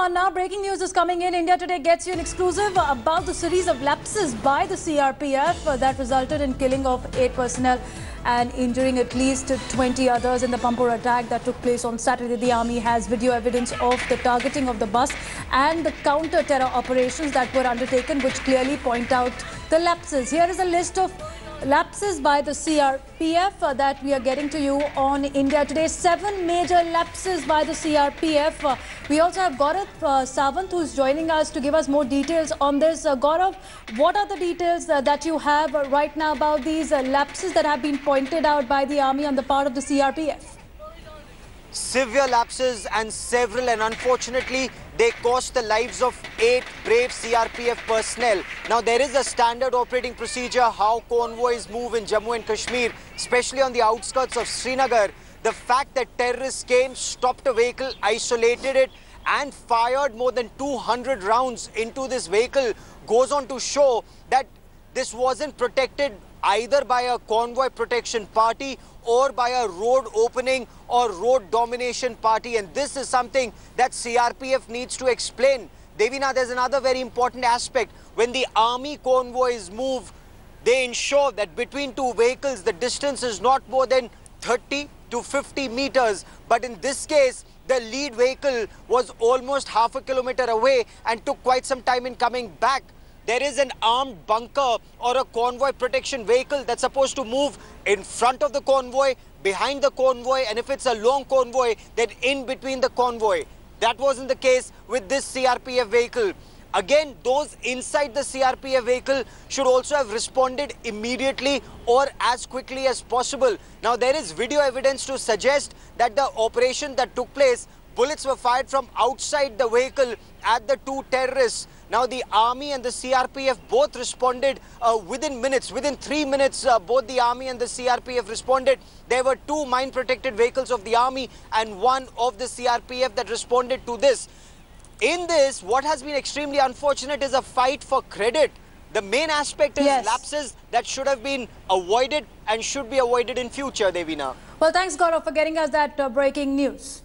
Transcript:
on now. Breaking news is coming in. India Today gets you an exclusive about the series of lapses by the CRPF that resulted in killing of 8 personnel and injuring at least 20 others in the Pampore attack that took place on Saturday. The army has video evidence of the targeting of the bus and the counter-terror operations that were undertaken, which clearly point out the lapses. Here is a list of lapses by the CRPF that we are getting to you on India Today. 7 major lapses by the CRPF. We also have Gaurav Sawant, who is joining us to give us more details on this. Gaurav, what are the details that you have right now about these lapses that have been pointed out by the army on the part of the CRPF? Severe lapses and several, and unfortunately they cost the lives of 8 brave CRPF personnel. Now there is a standard operating procedure how convoys move in Jammu and Kashmir, especially on the outskirts of Srinagar. The fact that terrorists came, stopped a vehicle, isolated it and fired more than 200 rounds into this vehicle goes on to show that this wasn't protected either by a convoy protection party or by a road opening or road domination party. And this is something that CRPF needs to explain. Devina, there's another very important aspect. When the army convoys move, they ensure that between 2 vehicles, the distance is not more than 30 to 50 meters. But in this case, the lead vehicle was almost half a kilometer away and took quite some time in coming back. There is an armed bunker or a convoy protection vehicle that's supposed to move in front of the convoy, behind the convoy, and if it's a long convoy, then in between the convoy. That wasn't the case with this CRPF vehicle. Again, those inside the CRPF vehicle should also have responded immediately or as quickly as possible. Now, there is video evidence to suggest that the operation that took place, bullets were fired from outside the vehicle at the 2 terrorists. Now, the army and the CRPF both responded within minutes. Within 3 minutes, both the army and the CRPF responded. There were 2 mine-protected vehicles of the army and 1 of the CRPF that responded to this. In this, what has been extremely unfortunate is a fight for credit. The main aspect is lapses that should have been avoided and should be avoided in future, Devina. Well, thanks, Gaurav, for getting us that breaking news.